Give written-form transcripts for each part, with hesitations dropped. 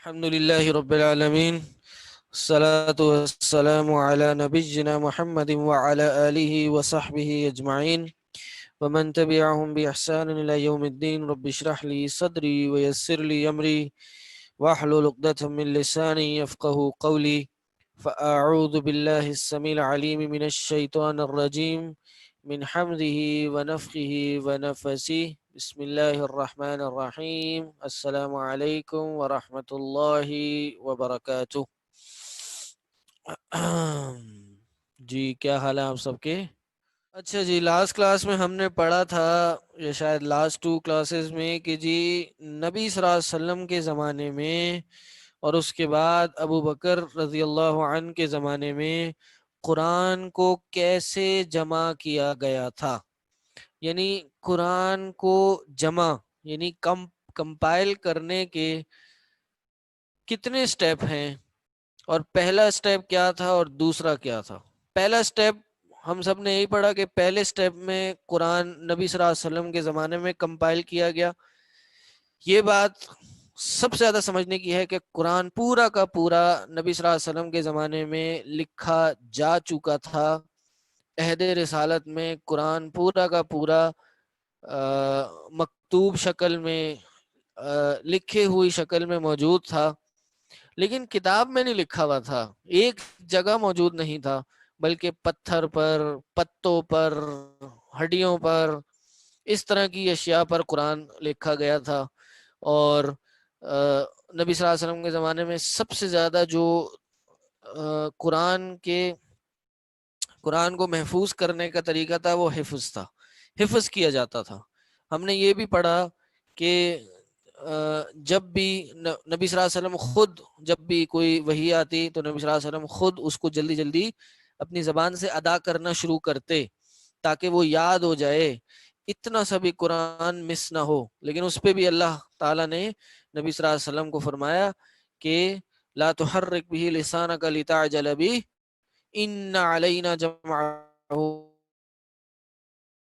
الحمد لله رب العالمين، الصلاة والسلام على نبينا محمد وعلى آله وصحبه أجمعين ومن تبعهم بإحسان إلى يوم الدين. رب اشرح لي صدري ويسر لي أمري واحلل عقدة من لساني يفقه قولي. فأعوذ بالله السميع العليم من الشيطان الرجيم من حمده ونفخه ونفسه. بسم الله الرحمن الرحیم. السلام علیکم ورحمۃ اللہ وبرکاتہ. جی کیا حال ہے آپ سب کے؟ اچھا جی، لاسٹ کلاس میں ہم نے پڑھا تھا، یا شاید لاسٹ 2 کلاسز میں، کہ جی نبی صلی اللہ علیہ وسلم کے زمانے میں اور اس کے بعد ابو بکر رضی اللہ عنہ کے زمانے میں قرآن کو کیسے جمع کیا گیا تھا. یعنی قرآن کو جمع یعنی کمپائل کرنے کے کتنے سٹیپ ہیں، اور پہلا سٹیپ کیا تھا اور دوسرا کیا تھا. پہلا سٹیپ ہم سب نے یہی پڑھا کہ پہلے سٹیپ میں قرآن نبی صلی اللہ علیہ وسلم کے زمانے میں کمپائل کیا گیا. یہ بات سب سے زیادہ سمجھنے کی ہے کہ قرآن پورا کا پورا نبی صلی اللہ علیہ وسلم کے زمانے میں لکھا جا چکا تھا. عہد رسالت میں قرآن پورا کا پورا مکتوب شکل میں، لکھے ہوئی شکل میں موجود تھا، لیکن کتاب میں نہیں لکھا ہوا تھا، ایک جگہ موجود نہیں تھا، بلکہ پتھر پر، پتوں پر، ہڈیوں پر، اس طرح کی اشیاء پر قرآن لکھا گیا تھا. اور نبی صلی اللہ علیہ وسلم کے زمانے میں سب سے زیادہ جو قرآن کو محفوظ کرنے کا طریقہ تھا وہ حفظ تھا، حفظ کیا جاتا تھا. ہم نے یہ بھی پڑھا کہ جب بھی نبی صلی اللہ علیہ وسلم خود، جب بھی کوئی وحی آتی تو نبی صلی اللہ علیہ وسلم خود اس کو جلدی جلدی اپنی زبان سے ادا کرنا شروع کرتے تاکہ وہ یاد ہو جائے. اتنا سا بھی قرآن مس نہ ہو. لیکن اس پہ بھی اللہ تعالیٰ نے نبی صلی اللہ علیہ وسلم کو فرمایا کہ لا تحرک به لسانک لتعجل به ان علینا جمعہ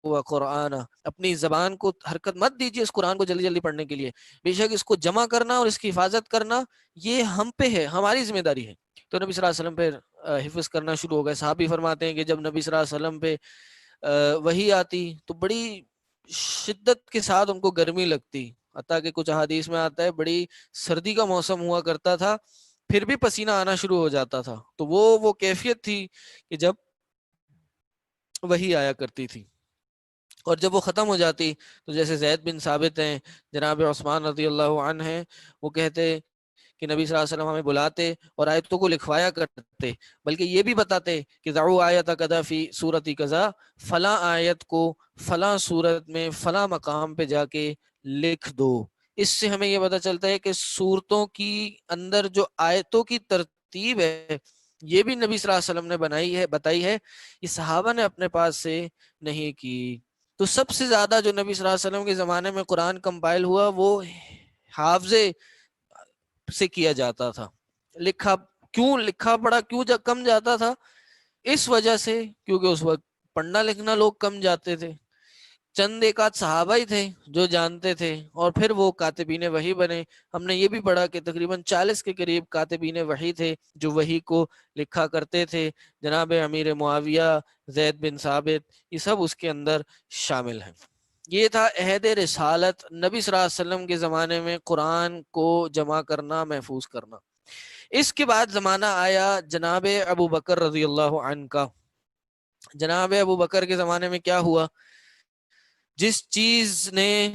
و قرآن. اپنی زبان کو حرکت مت دیجیے اس قرآن کو جلدی جلدی پڑھنے کے لیے، بے شک اس کو جمع کرنا اور اس کی حفاظت کرنا یہ ہم پہ ہے، ہماری ذمہ داری ہے. تو نبی صلی اللہ علیہ وسلم پہ حفظ کرنا شروع ہو گئے. صحابی فرماتے ہیں کہ جب نبی صلی اللہ علیہ وسلم پہ وحی آتی تو بڑی شدت کے ساتھ ان کو گرمی لگتی، حتیٰ کہ کچھ احادیث میں آتا ہے بڑی سردی کا موسم ہوا کرتا تھا، پھر بھی پسینہ آنا شروع ہو جاتا تھا. تو وہ کیفیت تھی کہ جب وحی آیا کرتی تھی، اور جب وہ ختم ہو جاتی تو جیسے زید بن ثابت ہیں، جناب عثمان رضی اللہ عنہ ہیں، وہ کہتے کہ نبی صلی اللہ علیہ وسلم ہمیں بلاتے اور آیتوں کو لکھوایا کرتے، بلکہ یہ بھی بتاتے کہ ضعوا آیت کذا فی سورت کذا، فلاں آیت کو فلاں سورت میں فلاں مقام پہ جا کے لکھ دو. اس سے ہمیں یہ پتہ چلتا ہے کہ سورتوں کی اندر جو آیتوں کی ترتیب ہے یہ بھی نبی صلی اللہ علیہ وسلم نے بتائی ہے، یہ صحابہ نے اپنے پاس سے نہیں کی. تو سب سے زیادہ جو نبی صلی اللہ علیہ وسلم کے زمانے میں قرآن کمپائل ہوا وہ حافظے سے کیا جاتا تھا. لکھا پڑھا کیوں کم جاتا تھا؟ اس وجہ سے کیونکہ اس وقت پڑھنا لکھنا لوگ کم جاتے تھے، چند ایک آدھ صحابہ ہی تھے جو جانتے تھے، اور پھر وہ کاتبین وحی بنے. ہم نے یہ بھی پڑھا کہ تقریباً 40 کے قریب کاتبین وحی تھے جو وحی کو لکھا کرتے تھے. جناب امیر معاویہ، زید بن ثابت، یہ سب اس کے اندر شامل ہیں. یہ تھا عہد رسالت، نبی صلی اللہ علیہ وسلم کے زمانے میں قرآن کو جمع کرنا، محفوظ کرنا. اس کے بعد زمانہ آیا جناب ابو بکر رضی اللہ عنہ کا. جناب ابو بکر کے زمانے میں کیا ہوا؟ جس چیز نے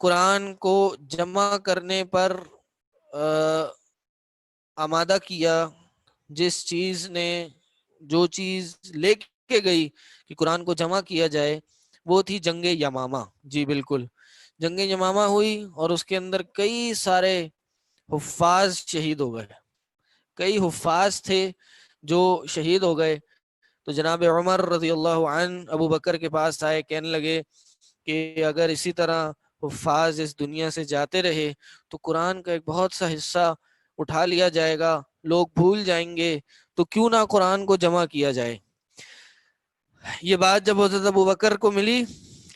قرآن کو جمع کرنے پر آمادہ کیا، جس چیز نے جو چیز لے کے گئی کہ قرآن کو جمع کیا جائے، وہ تھی جنگ یمامہ. جی بالکل، جنگ یمامہ ہوئی اور اس کے اندر کئی سارے حفاظ شہید ہو گئے. کئی حفاظ تھے جو شہید ہو گئے. تو جناب عمر رضی اللہ عنہ ابو بکر کے پاس آئے، کہنے لگے کہ اگر اسی طرح حفاظ اس دنیا سے جاتے رہے تو قرآن کا ایک بہت سا حصہ اٹھا لیا جائے گا، لوگ بھول جائیں گے، تو کیوں نہ قرآن کو جمع کیا جائے. یہ بات جب حضرت ابو بکر کو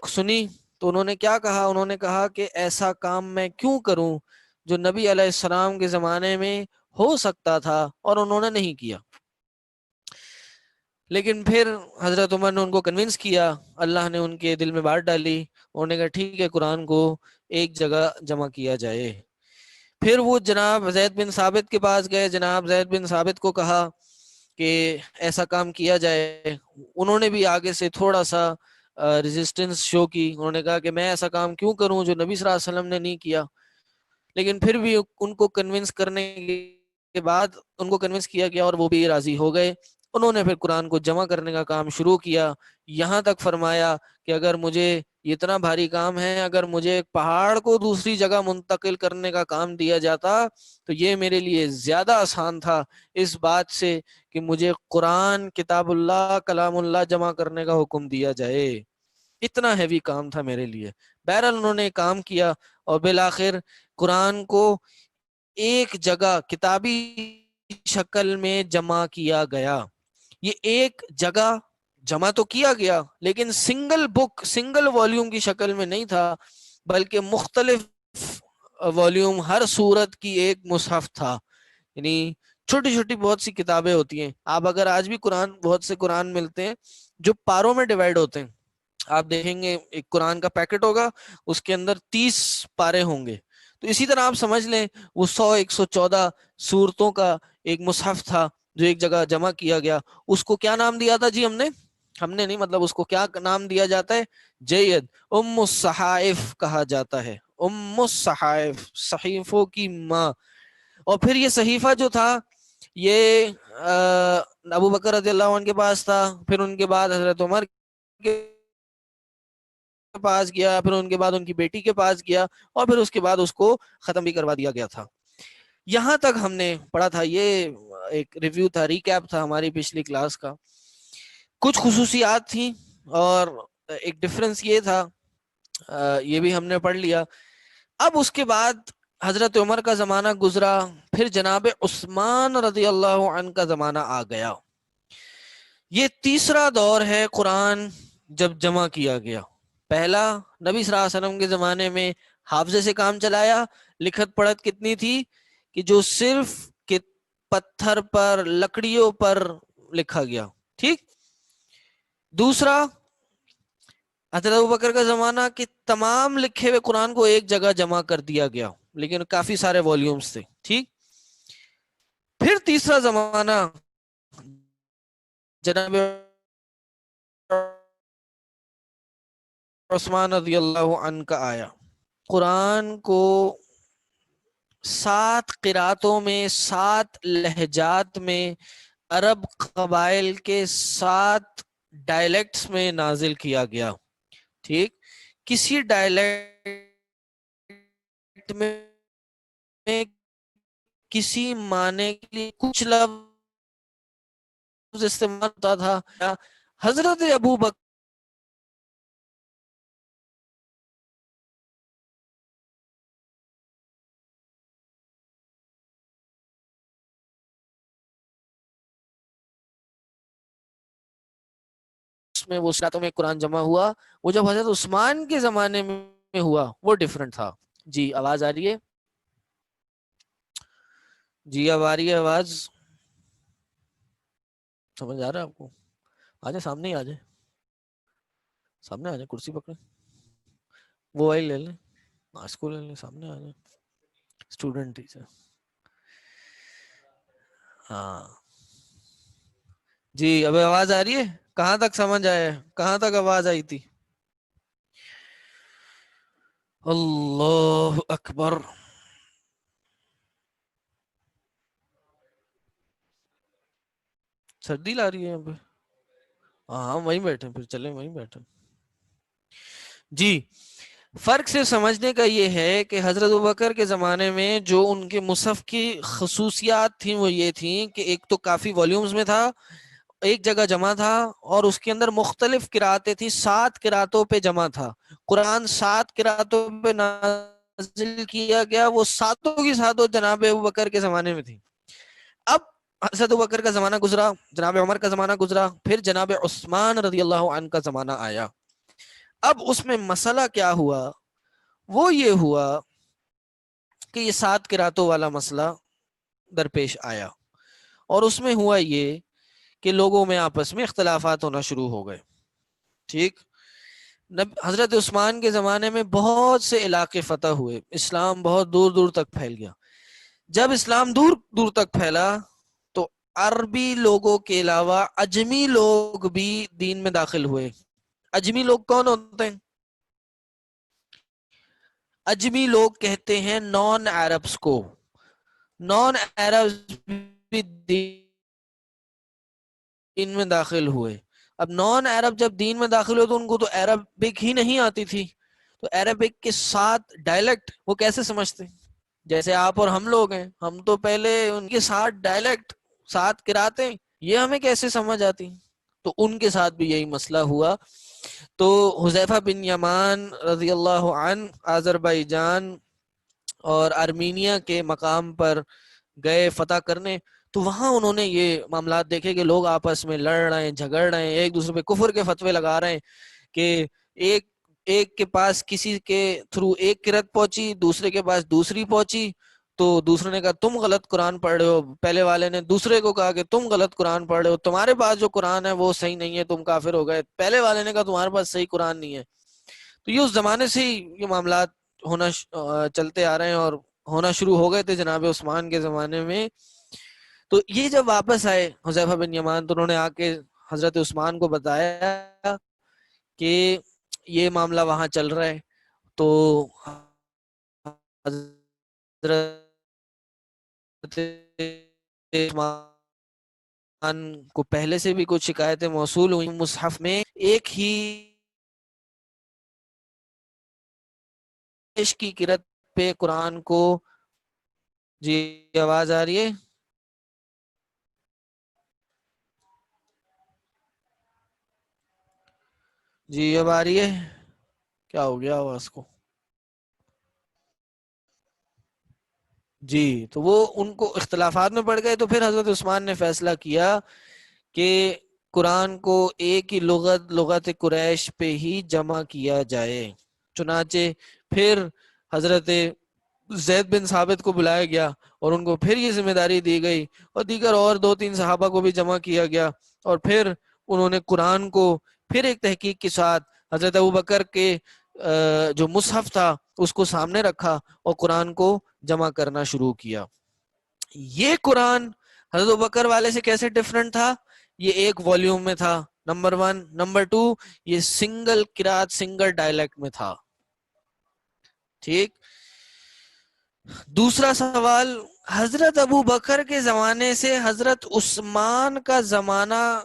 سنی تو انہوں نے کیا کہا؟ انہوں نے کہا کہ ایسا کام میں کیوں کروں جو نبی علیہ السلام کے زمانے میں ہو سکتا تھا اور انہوں نے نہیں کیا. لیکن پھر حضرت عمر نے ان کو کنونس کیا، اللہ نے ان کے دل میں بات ڈالی، انہوں نے کہا ٹھیک ہے قرآن کو ایک جگہ جمع کیا جائے. پھر وہ جناب زید بن ثابت کے پاس گئے، جناب زید بن ثابت کو کہا کہ ایسا کام کیا جائے. انہوں نے بھی آگے سے تھوڑا سا ریزسٹنس شو کی، انہوں نے کہا کہ میں ایسا کام کیوں کروں جو نبی صلی اللہ علیہ وسلم نے نہیں کیا. لیکن پھر بھی ان کو کنونس کرنے کے بعد ان کو کنونس کیا گیا اور وہ بھی راضی ہو گئے. انہوں نے پھر قرآن کو جمع کرنے کا کام شروع کیا. یہاں تک فرمایا کہ اگر مجھے اتنا بھاری کام ہے، اگر مجھے ایک پہاڑ کو دوسری جگہ منتقل کرنے کا کام دیا جاتا تو یہ میرے لیے زیادہ آسان تھا اس بات سے کہ مجھے قرآن کتاب اللہ کلام اللہ جمع کرنے کا حکم دیا جائے. اتنا ہیوی کام تھا میرے لیے. بہرحال انہوں نے کام کیا اور بالآخر قرآن کو ایک جگہ کتابی شکل میں جمع کیا گیا. یہ ایک جگہ جمع تو کیا گیا لیکن سنگل بک سنگل والیوم کی شکل میں نہیں تھا، بلکہ مختلف والیوم، ہر سورت کی ایک مصحف تھا. یعنی چھوٹی چھوٹی بہت سی کتابیں ہوتی ہیں. آپ اگر آج بھی قرآن، بہت سے قرآن ملتے ہیں جو پاروں میں ڈیوائیڈ ہوتے ہیں. آپ دیکھیں گے ایک قرآن کا پیکٹ ہوگا، اس کے اندر 30 پارے ہوں گے. تو اسی طرح آپ سمجھ لیں وہ 114 سورتوں کا ایک مصحف تھا جو ایک جگہ جمع کیا گیا. اس کو کیا نام دیا تھا جی؟ ہم نے نہیں، مطلب اس کو کیا نام دیا جاتا ہے؟ جید ام الصحائف کہا جاتا ہے. ام الصحائف، صحیفوں کی ماں. اور پھر یہ صحیفہ جو تھا یہ ابو بکر رضی اللہ عنہ کے پاس تھا، پھر ان کے بعد حضرت عمر کے پاس گیا، پھر ان کے بعد ان کی بیٹی کے پاس گیا، اور پھر اس کے بعد اس کو ختم بھی کروا دیا گیا تھا. یہاں تک ہم نے پڑھا تھا. یہ ایک ریویو تھا، ریکیپ تھا ہماری پچھلی کلاس کا. کچھ خصوصیات تھیں اور ایک ڈفرنس یہ تھا، یہ بھی ہم نے پڑھ لیا. اب اس کے بعد حضرت عمر کا زمانہ گزرا، پھر جناب عثمان رضی اللہ عنہ کا زمانہ آ گیا. یہ تیسرا دور ہے قرآن جب جمع کیا گیا. پہلا نبی صلی اللہ علیہ وسلم کے زمانے میں حافظے سے کام چلایا. لکھت پڑھت کتنی تھی کہ جو صرف پتھر پر، لکڑیوں پر لکھا گیا. ٹھیک. دوسرا حضرت ابوبکر کا زمانہ کہ تمام لکھے ہوئے قرآن کو ایک جگہ جمع کر دیا گیا، لیکن کافی سارے والیومز تھے. ٹھیک. پھر تیسرا زمانہ جناب عثمان رضی اللہ عنہ کا آیا. قرآن کو 7 قراتوں میں، 7 لہجات میں، عرب قبائل کے 7 ڈائلیکٹس میں نازل کیا گیا. ٹھیک. کسی ڈائلیکٹ میں کسی معنی کے لیے کچھ لفظ استعمال ہوتا تھا. حضرت ابو بکر میں وہ سراتوں میں قرآن جمع ہوا، وہ جب حضرت عثمان کے زمانے میں ہوا وہ ڈیفرنٹ تھا. جی آواز آ رہی ہے؟ جی اب آ رہی ہے آواز؟ سمجھ آ رہا ہے آپ کو؟ آ جائے سامنے ہی، آ جائے سامنے، آ جائے کرسی پکڑے، وہ وہی لے لیں، اس کو لے لیں، سامنے آ جائے. Student teacher. ہاں جی اب آواز آ رہی ہے؟ کہاں تک سمجھ آیا؟ کہاں تک آواز آئی تھی؟ اللہ اکبر. سردی لا رہی ہے یہاں پہ. ہاں وہیں بیٹھے، پھر چلیں وہیں بیٹھے. جی فرق سے سمجھنے کا یہ ہے کہ حضرت ابوبکر کے زمانے میں جو ان کے مصحف کی خصوصیات تھیں وہ یہ تھیں کہ ایک تو کافی والیومز میں تھا، ایک جگہ جمع تھا، اور اس کے اندر مختلف قراتیں تھیں. 7 قراتوں پہ جمع تھا قرآن. 7 قراتوں پہ نازل کیا گیا. وہ ساتوں کی ساتوں جناب ابوبکر کے زمانے میں تھی. اب حضرت ابوبکر کا زمانہ گزرا، جناب عمر کا زمانہ گزرا، پھر جناب عثمان رضی اللہ عنہ کا زمانہ آیا. اب اس میں مسئلہ کیا ہوا؟ وہ یہ ہوا کہ یہ 7 قراتوں والا مسئلہ درپیش آیا، اور اس میں ہوا یہ کہ لوگوں میں آپس میں اختلافات ہونا شروع ہو گئے. ٹھیک. حضرت عثمان کے زمانے میں بہت سے علاقے فتح ہوئے، اسلام بہت دور دور تک پھیل گیا. جب اسلام دور دور تک پھیلا تو عربی لوگوں کے علاوہ اجمی لوگ بھی دین میں داخل ہوئے. اجمی لوگ کون ہوتے ہیں؟ اجمی لوگ کہتے ہیں نان عربس کو. نان عربس بھی دین میں داخل ہوئے. اب نان عرب جب دین میں داخل ہوئے تو ان کو تو عربک ہی نہیں آتی تھی، تو عربک کے ساتھ ڈائلیکٹ وہ کیسے سمجھتے؟ جیسے آپ اور ہم لوگ ہیں، ہم تو پہلے ان کے ساتھ ڈائلیکٹ، ساتھ قراتیں، یہ ہمیں کیسے سمجھ آتی؟ تو ان کے ساتھ بھی یہی مسئلہ ہوا. تو حذیفہ بن یمان رضی اللہ عنہ آذربائیجان اور ارمینیا کے مقام پر گئے فتح کرنے. تو وہاں انہوں نے یہ معاملات دیکھے کہ لوگ آپس میں لڑ رہے ہیں، جھگڑ رہے ہیں، ایک دوسرے پہ کفر کے فتوے لگا رہے ہیں کہ ایک کے پاس کسی کے تھرو ایک قرات پہنچی، دوسرے کے پاس دوسری پہنچی، تو دوسرے نے کہا تم غلط قرآن پڑھ رہے ہو، پہلے والے نے دوسرے کو کہا کہ تم غلط قرآن پڑھ رہے ہو، تمہارے پاس جو قرآن ہے وہ صحیح نہیں ہے، تم کافر ہو گئے. پہلے والے نے کہا تمہارے پاس صحیح قرآن نہیں ہے. تو یہ اس زمانے سے ہی یہ معاملات ہونا چلتے آ رہے ہیں، اور ہونا شروع ہو گئے تھے جناب عثمان کے زمانے میں. تو یہ جب واپس آئے حذیفہ بن یمان تو انہوں نے آ کے حضرت عثمان کو بتایا کہ یہ معاملہ وہاں چل رہا ہے. تو حضرت عثمان کو پہلے سے بھی کچھ شکایتیں موصول ہوئی، مصحف میں ایک ہی کی قرات پہ قرآن کو. جی آواز آ رہی ہے؟ جی اب آ رہی ہے؟ کیا ہو گیا آواز کو؟ جی. تو وہ ان کو اختلافات میں پڑ گئے، تو پھر حضرت عثمان نے فیصلہ کیا کہ قرآن کو ایک ہی لغت قریش پہ ہی جمع کیا جائے. چنانچہ پھر حضرت زید بن ثابت کو بلایا گیا اور ان کو پھر یہ ذمہ داری دی گئی، اور دیگر اور 2-3 صحابہ کو بھی جمع کیا گیا، اور پھر انہوں نے قرآن کو پھر ایک تحقیق کے ساتھ حضرت ابوبکر کے جو مصحف تھا اس کو سامنے رکھا اور قرآن کو جمع کرنا شروع کیا. یہ قرآن حضرت ابوبکر والے سے کیسے ڈیفرنٹ تھا؟ یہ ایک والیوم میں تھا، نمبر 1. نمبر 2، یہ سنگل قرات سنگل ڈائلیکٹ میں تھا. ٹھیک. دوسرا سوال، حضرت ابو بکر کے زمانے سے حضرت عثمان کا زمانہ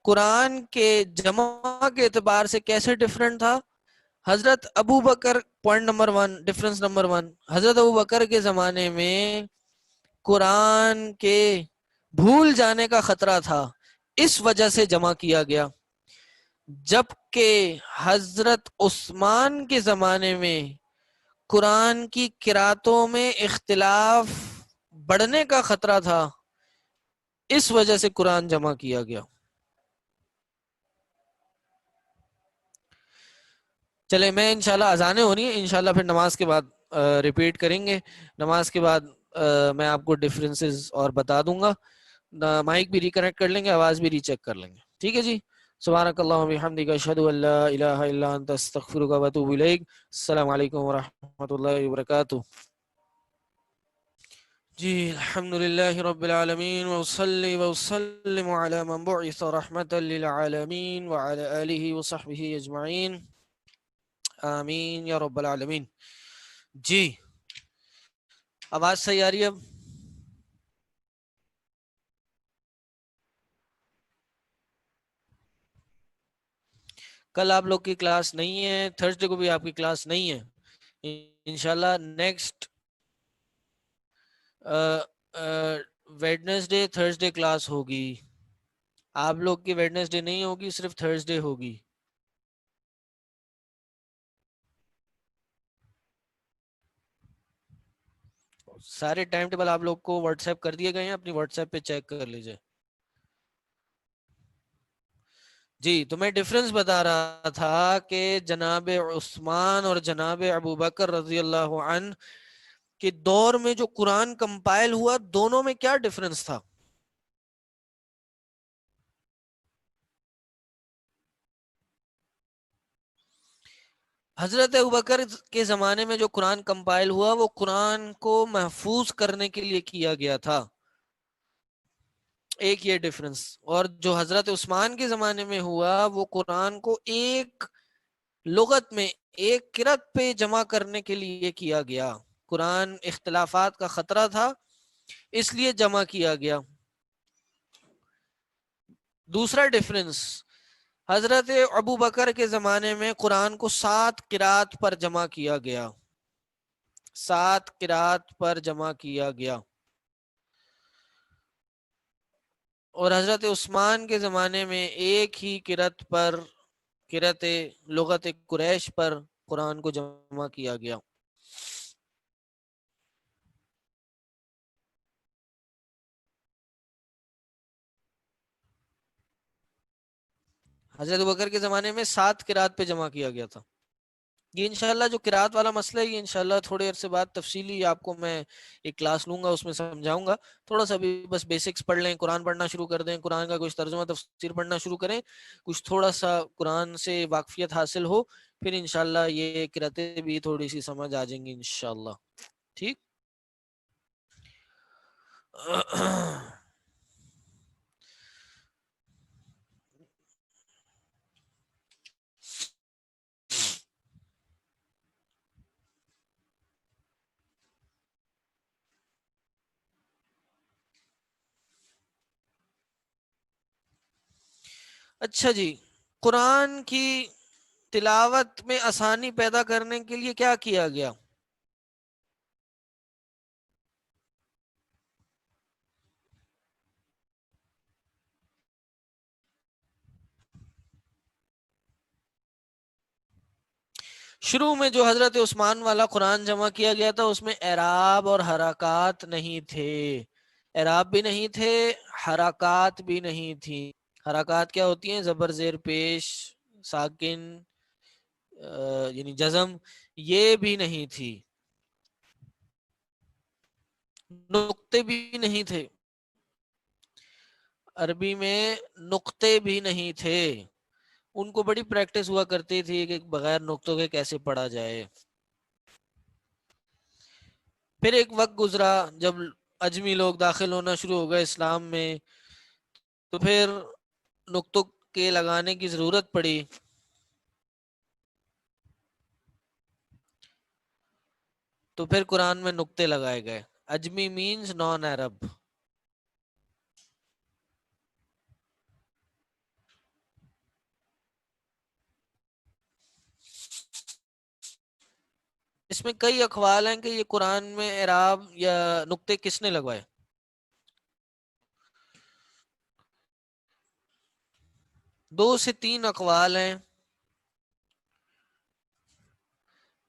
قرآن کے جمع کے اعتبار سے کیسے ڈیفرنٹ تھا؟ حضرت ابو بکر، پوائنٹ نمبر 1، ڈیفرنس نمبر 1، حضرت ابو بکر کے زمانے میں قرآن کے بھول جانے کا خطرہ تھا، اس وجہ سے جمع کیا گیا. جبکہ حضرت عثمان کے زمانے میں قرآن کی قراتوں میں اختلاف بڑھنے کا خطرہ تھا، اس وجہ سے قرآن جمع کیا گیا. چلے میں انشاءاللہ اذانیں ہونی ہے، انشاءاللہ پھر نماز کے بعد ریپیٹ کریں گے. نماز کے بعد میں آپ کو ڈفرینسز اور بتا دوں گا. مائک بھی ریکنیکٹ کر لیں گے، آواز بھی ری چیک کر لیں گے. ٹھیک ہے جی. سبحانک اللہم وبحمدک، اشہد ان لا الہ الا انت، استغفرک و اتوب الیک. السلام علیکم ورحمۃ اللہ وبرکاتہ. جی الحمدللہ رب العالمین، وصلی وسلم علی من بعث رحمتا للعالمین وعلی آلہ وصحبہ اجمعین، آمین یا رب العالمین. جی آواز صحیح آ رہی ہے اب؟ کل آپ لوگ کی کلاس نہیں ہے، تھرسڈے کو بھی آپ کی کلاس نہیں ہے. انشاءاللہ نیکسٹ ویڈنسڈے تھرسڈے کلاس ہوگی. آپ لوگ کی ویڈنسڈے نہیں ہوگی، صرف تھرسڈے ہوگی. سارے ٹائم ٹیبل آپ لوگ کو واٹس ایپ کر دیے گئے ہیں، اپنی واٹس ایپ پہ چیک کر لیجئے. جی تو میں ڈیفرنس بتا رہا تھا کہ جناب عثمان اور جناب ابو بکر رضی اللہ عنہ کہ دور میں جو قرآن کمپائل ہوا دونوں میں کیا ڈفرنس تھا؟ حضرت ابوبکر کے زمانے میں جو قرآن کمپائل ہوا وہ قرآن کو محفوظ کرنے کے لیے کیا گیا تھا، ایک یہ ڈفرنس. اور جو حضرت عثمان کے زمانے میں ہوا وہ قرآن کو ایک لغت میں، ایک قرأت پہ جمع کرنے کے لیے کیا گیا. قرآن اختلافات کا خطرہ تھا اس لیے جمع کیا گیا. دوسرا ڈفرنس، حضرت ابو بکر کے زمانے میں قرآن کو 7 قرات پر جمع کیا گیا، 7 قرات پر جمع کیا گیا. اور حضرت عثمان کے زمانے میں ایک ہی قرات پر، قرات لغت قریش پر قرآن کو جمع کیا گیا. حضرت ابوبکر کے زمانے میں 7 قرات پہ جمع کیا گیا تھا. یہ انشاءاللہ جو قرات والا مسئلہ ہے یہ انشاءاللہ تھوڑے عرصے بعد تفصیلی آپ کو میں ایک کلاس لوں گا، اس میں سمجھاؤں گا. تھوڑا سا بھی بس بیسکس پڑھ لیں، قرآن پڑھنا شروع کر دیں، قرآن کا کچھ ترجمہ تفسیر پڑھنا شروع کریں، کچھ تھوڑا سا قرآن سے واقفیت حاصل ہو، پھر انشاءاللہ یہ قراتیں بھی تھوڑی سی سمجھ آ جائیں گی انشاءاللہ. ٹھیک. اچھا جی، قرآن کی تلاوت میں آسانی پیدا کرنے کے لیے کیا کیا گیا؟ شروع میں جو حضرت عثمان والا قرآن جمع کیا گیا تھا اس میں اعراب اور حرکات نہیں تھے، اعراب بھی نہیں تھے، حرکات بھی نہیں تھی. حرکات کیا ہوتی ہیں؟ زبر زیر پیش، ساکن، یعنی جزم، یہ بھی نہیں تھی. نقطے بھی نہیں تھے، عربی میں نقطے بھی نہیں تھے. ان کو بڑی پریکٹس ہوا کرتی تھی کہ بغیر نقطوں کے کیسے پڑھا جائے. پھر ایک وقت گزرا جب اجمی لوگ داخل ہونا شروع ہو گئے اسلام میں، تو پھر نقطوں کے لگانے کی ضرورت پڑی. تو پھر قرآن میں نقطے لگائے گئے. اجمی مینز نان عرب. اس میں کئی اقوال ہیں کہ یہ قرآن میں اعراب یا نقطے کس نے لگوائے. 2 سے 3 اقوال ہیں.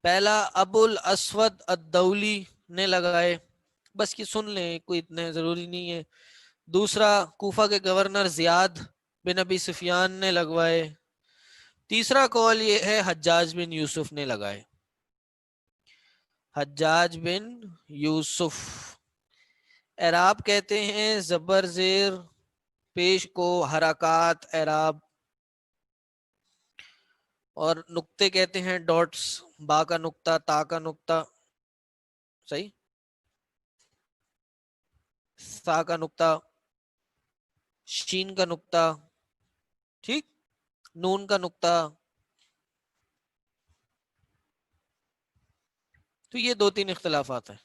پہلا ابو الاسود الدولی نے لگائے، بس یہ سن لیں، کوئی اتنے ضروری نہیں ہے. دوسرا کوفہ کے گورنر زیاد بن ابی سفیان نے لگوائے. تیسرا قول یہ ہے حجاج بن یوسف نے لگائے. حجاج بن یوسف. اعراب کہتے ہیں زبر زیر پیش کو حرکات اعراب، اور نقطے کہتے ہیں ڈاٹس، با کا نقطہ، تا کا نقطہ، صحیح، سا کا نقطہ، شین کا نقطہ، ٹھیک، نون کا نقطہ. تو یہ 2-3 اختلافات ہیں.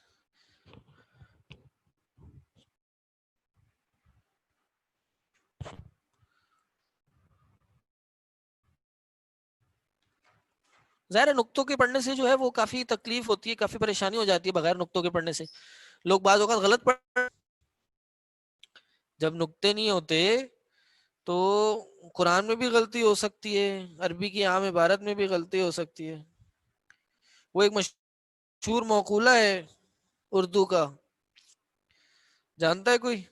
ظاہر نقطوں کے پڑھنے سے جو ہے وہ کافی تکلیف ہوتی ہے، کافی پریشانی ہو جاتی ہے بغیر نقطوں کے پڑھنے سے. لوگ بعض اوقات غلط پڑھ، جب نقطے نہیں ہوتے تو قرآن میں بھی غلطی ہو سکتی ہے، عربی کی عام عبارت میں بھی غلطی ہو سکتی ہے. وہ ایک مشہور مقولہ ہے اردو کا، جانتا ہے کوئی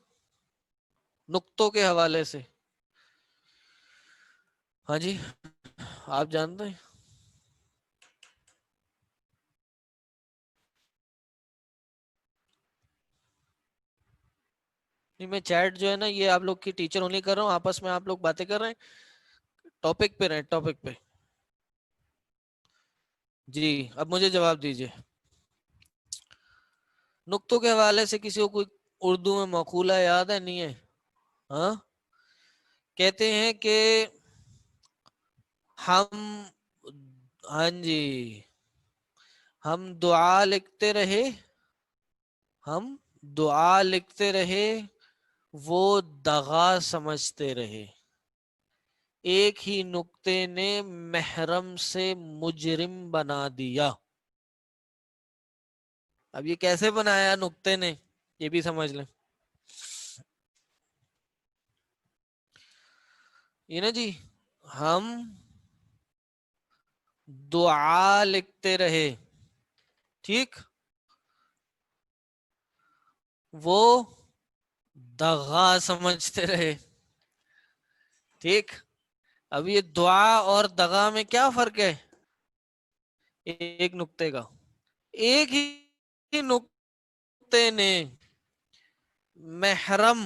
نقطوں کے حوالے سے؟ ہاں جی، آپ جانتے ہیں؟ نہیں میں چیٹ جو ہے نا یہ آپ لوگ کی ٹیچر اونلی کر رہا ہوں، آپس میں آپ لوگ باتیں کر رہے ہیں، ٹاپک پہ رہیں، ٹاپک پہ. جی اب مجھے جواب دیجیے. نقطوں کے حوالے سے کسی کو کوئی اردو میں مقولہ یاد ہے؟ نہیں ہے؟ ہاں کہتے ہیں کہ ہم، ہاں جی، ہم دعا لکھتے رہے، ہم دعا لکھتے رہے، وہ دغا سمجھتے رہے، ایک ہی نقطے نے محرم سے مجرم بنا دیا. اب یہ کیسے بنایا نقطے نے، یہ بھی سمجھ لیں. یہ نا جی، ہم دعا لکھتے رہے، ٹھیک، وہ دغا سمجھتے رہے، ٹھیک. اب یہ دعا اور دغا میں کیا فرق ہے؟ ایک نقطے کا. ایک ہی نقطے نے محرم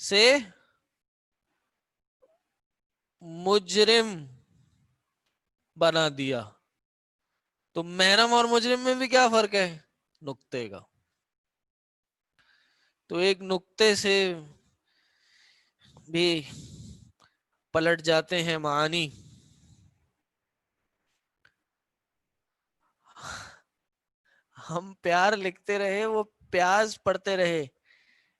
سے مجرم بنا دیا. تو محرم اور مجرم میں بھی کیا فرق ہے؟ نقطے کا. تو ایک نقطے سے بھی پلٹ جاتے ہیں معانی. ہم پیار لکھتے رہے، وہ پیاز پڑھتے رہے،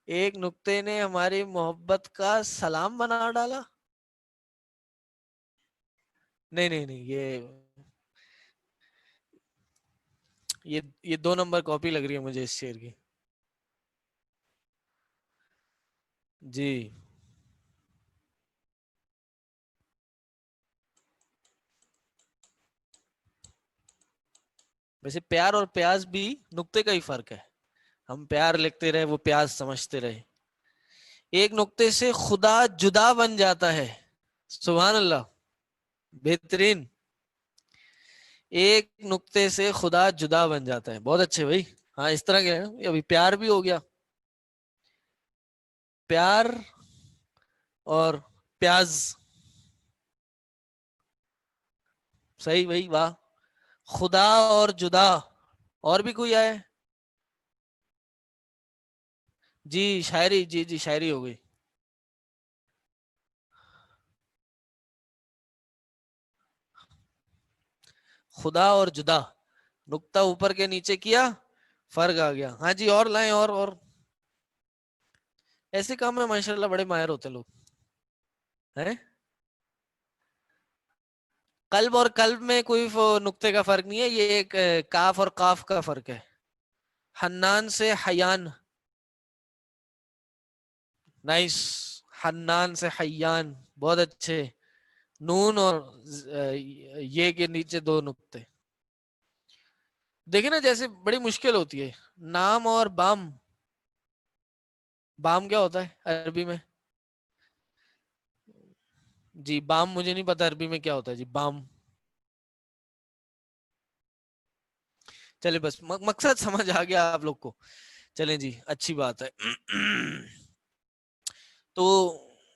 ایک نقطے نے ہماری محبت کا سلام بنا ڈالا. نہیں نہیں نہیں، یہ 2 نمبر کاپی لگ رہی ہے مجھے اس شعر کی. جی ویسے پیار اور پیاز بھی نقطے کا ہی فرق ہے. ہم پیار لکھتے رہے، وہ پیاز سمجھتے رہے. ایک نقطے سے خدا جدا بن جاتا ہے. سبحان اللہ، بہترین. ایک نقطے سے خدا جدا بن جاتا ہے. بہت اچھے بھائی. ہاں اس طرح کے ابھی پیار بھی ہو گیا، پیار اور پیاز. صحیح بھائی، واہ. خدا اور جدا. اور بھی کوئی آئے؟ جی شاعری، جی جی شاعری ہو گئی. خدا اور جدا، نقطہ اوپر کے نیچے کیا، فرق آ گیا. ہاں جی اور لائیں، اور ایسے کام میں ماشاءاللہ بڑے ماہر ہوتے لوگ ہیں. قلب اور قلب میں کوئی نقطے کا فرق نہیں ہے، یہ ایک کاف اور قاف کا فرق ہے. حنان سے حیان، نائس. حنان سے حیان، بہت اچھے. نون اور یہ کے نیچے 2 نقطے. دیکھیں نا جیسے بڑی مشکل ہوتی ہے. نام اور بام. بام کیا ہوتا ہے عربی میں؟ جی بام مجھے نہیں پتا عربی میں کیا ہوتا ہے. جی بام. چلے بس مقصد سمجھ آ گیا آپ لوگ کو. چلیں جی اچھی بات ہے. تو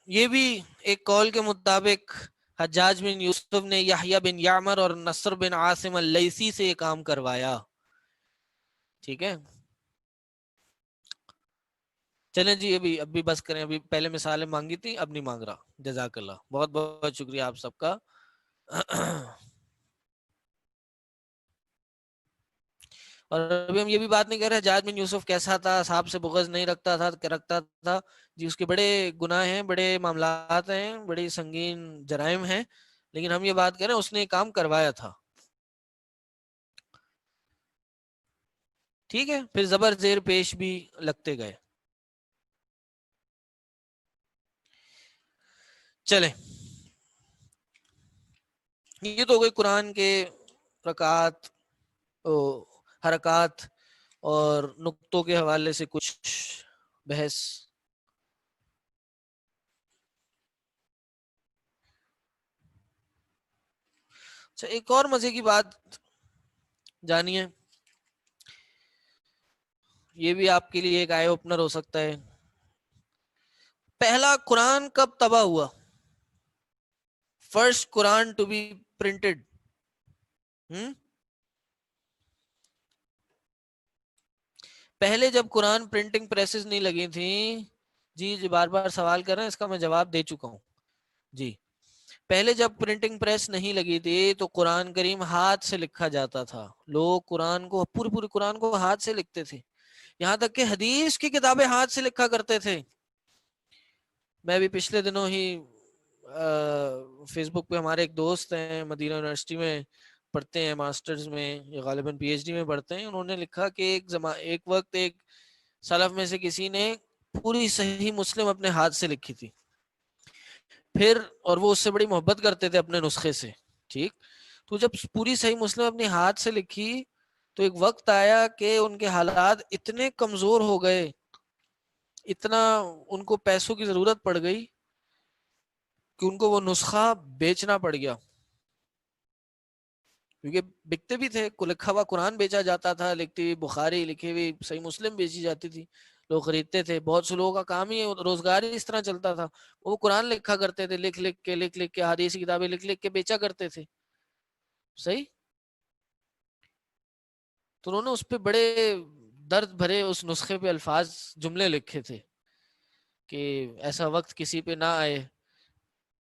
یہ بھی ایک قول کے مطابق حجاج بن یوسف نے یحییٰ بن یعمر اور نصر بن عاصم اللیثی سے یہ کام کروایا. ٹھیک ہے چلیں جی، ابھی بس کریں. ابھی پہلے مثالیں مانگی تھی، اب نہیں مانگ رہا. جزاک اللہ، بہت بہت شکریہ آپ سب کا. اور ابھی ہم یہ بھی بات نہیں کر رہے حجاج بن یوسف کیسا تھا، صاحب سے بغض نہیں رکھتا تھا، رکھتا تھا. جی اس کے بڑے گناہ ہیں، بڑے معاملات ہیں، بڑی سنگین جرائم ہیں، لیکن ہم یہ بات کر رہے ہیں اس نے یہ کام کروایا تھا. ٹھیک ہے پھر زبر زیر پیش بھی لگتے گئے. چلیں یہ تو ہو گئی قرآن کے رکعات، حرکات اور نقطوں کے حوالے سے کچھ بحث. اچھا ایک اور مزے کی بات جانیے، یہ بھی آپ کے لیے ایک آئی اوپنر ہو سکتا ہے. پہلا قرآن کب طبع ہوا؟ First Quran to be printed. پہلے جب قرآن پرنٹنگ پریسز نہیں لگی تھیں، جی بار بار سوال کر رہے ہیں، اس کا میں جواب دے چکا ہوں. جی پہلے جب پرنٹنگ پریس نہیں لگی تھی تو قرآن کریم ہاتھ سے لکھا جاتا تھا. لوگ قرآن کو پورے قرآن کو ہاتھ سے لکھتے تھے، یہاں تک کہ حدیث کی کتابیں ہاتھ سے لکھا کرتے تھے. میں بھی پچھلے دنوں ہی فیس بک پہ ہمارے ایک دوست ہیں، مدینہ یونیورسٹی میں پڑھتے ہیں، ماسٹرز میں یا غالباً پی ایچ ڈی میں پڑھتے ہیں. انہوں نے لکھا کہ ایک وقت ایک سلف میں سے کسی نے پوری صحیح مسلم اپنے ہاتھ سے لکھی تھی. پھر اور وہ اس سے بڑی محبت کرتے تھے اپنے نسخے سے. ٹھیک، تو جب پوری صحیح مسلم اپنے ہاتھ سے لکھی تو ایک وقت آیا کہ ان کے حالات اتنے کمزور ہو گئے، اتنا ان کو پیسوں کی ضرورت پڑ گئی کہ ان کو وہ نسخہ بیچنا پڑ گیا. کیونکہ بکتے بھی تھے، لکھا ہوا قرآن بیچا جاتا تھا، لکھتی ہوئی بخاری، لکھی ہوئی صحیح مسلم بیچی جاتی تھی، لوگ خریدتے تھے. بہت سے لوگوں کا کام ہی روزگار ہی اس طرح چلتا تھا، وہ قرآن لکھا کرتے تھے، لکھ لکھ کے حدیث کتابیں لکھ کے بیچا کرتے تھے. صحیح. تو انہوں نے اس پہ بڑے درد بھرے اس نسخے پہ الفاظ جملے لکھے تھے کہ ایسا وقت کسی پہ نہ آئے،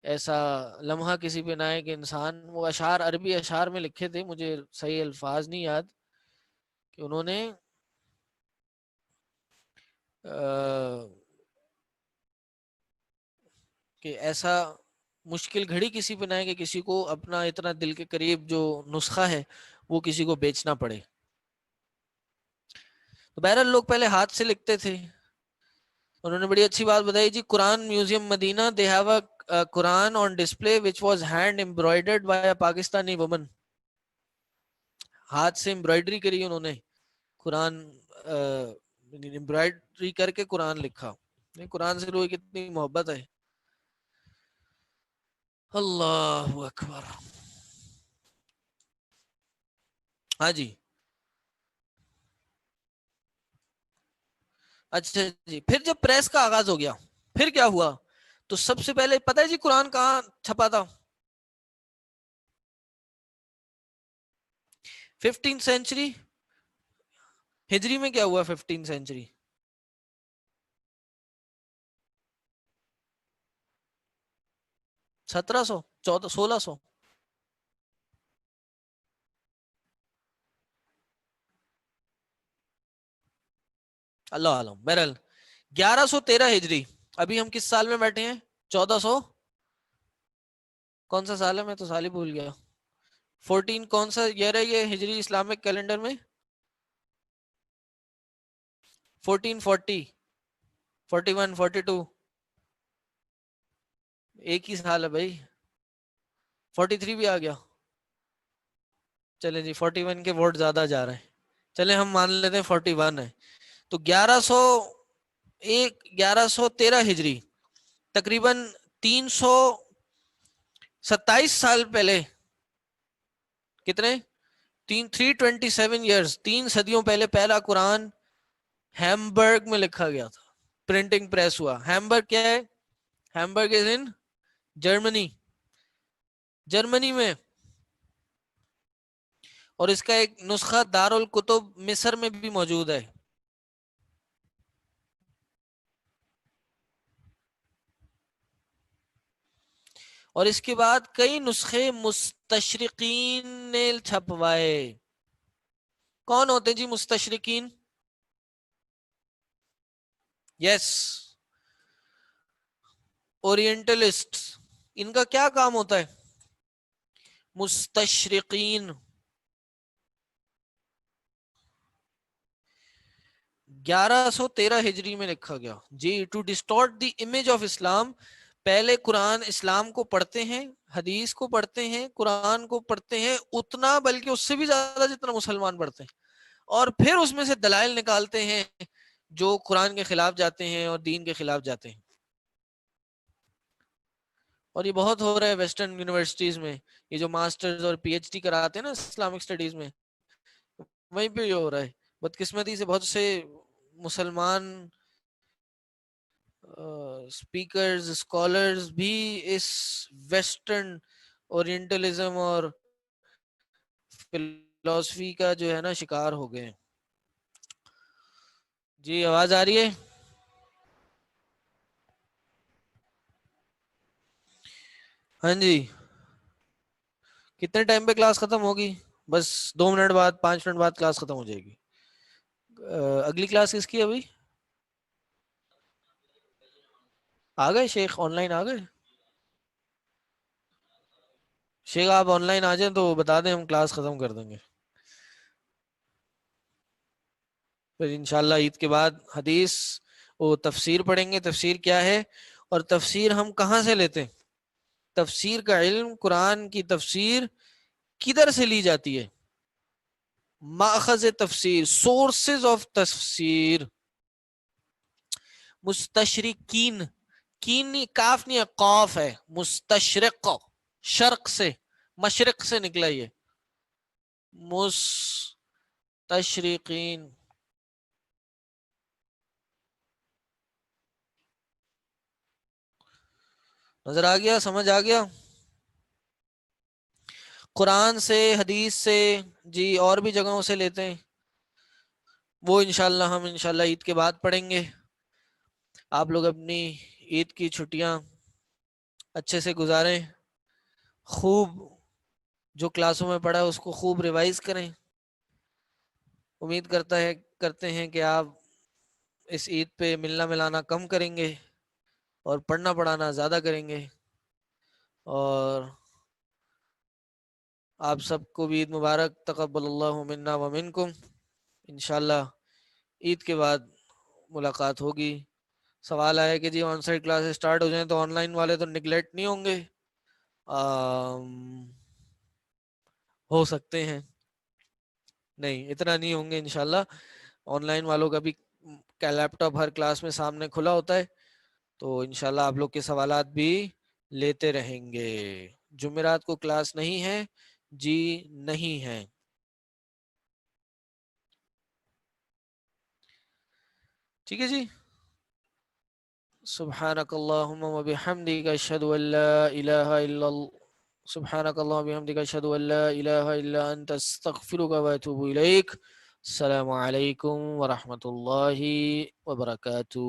ایسا لمحہ کسی پہ نہ آئے کہ انسان، وہ اشعار عربی اشعار میں لکھے تھے، مجھے صحیح الفاظ نہیں یاد، کہ انہوں نے کہ ایسا مشکل گھڑی کسی پہ نہ ہے کہ کسی کو اپنا اتنا دل کے قریب جو نسخہ ہے وہ کسی کو بیچنا پڑے. تو بہرحال لوگ پہلے ہاتھ سے لکھتے تھے. انہوں نے بڑی اچھی بات بتائی جی. Quran museum Medina, they have a Quran on display which was hand embroidered by a Pakistani woman. ہاتھ سے امبرائڈری کری انہوں نے، قرآن امبرائڈری کر کے قرآن لکھا. قرآن سے لوگ کتنی محبت ہے. اللہ اکبر. ہاں جی. اچھا جی. پھر جب پریس کا آغاز ہو گیا پھر کیا ہوا؟ تو سب سے پہلے پتہ ہے جی قرآن کہاں چھپا تھا؟ 15 سینچری ہجری میں. کیا ہوا 15 سینچری؟ 1700، 1600. اللہ عالم. بہرحال 1113 ہجری. ابھی ہم کس سال میں بیٹھے ہیں؟ 1400. کون سا سال ہے؟ میں تو سال ہی بھول گیا. 14 کون سا ایئر ہے یہ ہجری اسلامک کیلنڈر میں؟ 1440، 41، 42. ایک ہی سال ہے بھائی. 43 بھی آ گیا. چلیں جی 41 کے ووٹ زیادہ جا رہے ہیں، چلیں ہم مان لیتے ہیں 41 ہے. تو 1113 ہجری، تقریباً 327 سال پہلے. کتنے؟ 327 ایئرز، 3 صدیوں پہلے پہلا قرآن ہیمبرگ میں لکھا گیا تھا، پرنٹنگ پریس ہوا. ہیمبرگ کیا ہے؟ ہیمبرگ از ان جرمنی، جرمنی میں. اور اس کا ایک نسخہ دارالکتب مصر میں بھی موجود ہے. اور اس کے بعد کئی نسخے مستشرقین نے چھپوائے. کون ہوتے جی مستشرقین؟ یس، اورینٹلسٹ. ان کا کیا کام ہوتا ہے؟ مستشرقین. 1113 ہجری میں لکھا گیا جی. To distort the image of Islam. پہلے قرآن اسلام کو پڑھتے ہیں، حدیث کو پڑھتے ہیں، قرآن کو پڑھتے ہیں اتنا، بلکہ اس سے بھی زیادہ جتنا مسلمان پڑھتے ہیں، اور پھر اس میں سے دلائل نکالتے ہیں جو قرآن کے خلاف جاتے ہیں اور دین کے خلاف جاتے ہیں. اور یہ بہت ہو رہا ہے ویسٹرن یونیورسٹیز میں. یہ جو ماسٹرز اور پی ایچ ڈی کراتے ہیں نا اسلامک اسٹڈیز میں، وہیں پہ یہ ہو رہا ہے. بدقسمتی سے بہت سے مسلمان اسپیکرز اسکالرز بھی اس ویسٹرن اورینٹلزم اور فلسفی کا جو ہے نا شکار ہو گئے. جی آواز آ رہی ہے؟ ہاں جی. کتنے ٹائم پہ کلاس ختم ہوگی؟ بس 2 منٹ بعد 5 منٹ بعد کلاس ختم ہو جائے گی. اگلی کلاس کس کی ابھی؟ آ گئے شیخ آن لائن آ گئے؟ شیخ آپ آن لائن آ جائیں تو بتا دیں، ہم کلاس ختم کر دیں گے. پھر انشاءاللہ عید کے بعد حدیث وہ تفسیر پڑھیں گے. تفسیر کیا ہے اور تفسیر ہم کہاں سے لیتے ہیں؟ تفسیر کا علم، قرآن کی تفسیر کدھر سے لی جاتی ہے؟ ماخذ تفسیر، سورسز آف تفسیر. مستشرقین، کین نہیں، کاف نہیں ہے، قاف ہے. مستشرق، شرق سے، مشرق سے نکلا یہ. مستشرقین. نظر آ گیا؟ سمجھ آ گیا؟ قرآن سے، حدیث سے، جی اور بھی جگہوں سے لیتے ہیں. وہ انشاءاللہ ہم انشاءاللہ عید کے بعد پڑھیں گے. آپ لوگ اپنی عید کی چھٹیاں اچھے سے گزاریں. خوب جو کلاسوں میں پڑھا اس کو خوب ریوائز کریں. امید کرتے ہیں کہ آپ اس عید پہ ملنا ملانا کم کریں گے اور پڑھنا پڑھانا زیادہ کریں گے. اور آپ سب کو بھی عید مبارک. تقبل اللہ منا ومنکم. انشاءاللہ عید کے بعد ملاقات ہوگی. سوال آیا کہ جی آن سائٹ کلاسز سٹارٹ ہو جائیں تو آن لائن والے تو نگلیکٹ نہیں ہوں گے؟ ہو سکتے ہیں، نہیں اتنا نہیں ہوں گے انشاءاللہ. آن لائن والوں کا بھی لیپ ٹاپ ہر کلاس میں سامنے کھلا ہوتا ہے، تو انشاءاللہ آپ لوگ کے سوالات بھی لیتے رہیں گے. جمعرات کو کلاس نہیں ہے؟ جی نہیں ہے. ٹھیک ہے جی. سبحانک اللہم و بحمدک اشہد ان لا الہ الا اللہ سبحانک اللہم و بحمدک اشہد ان لا الہ الا انت استغفرک و اتوب الیک. السلام علیکم ورحمۃ اللہ وبرکاتہ.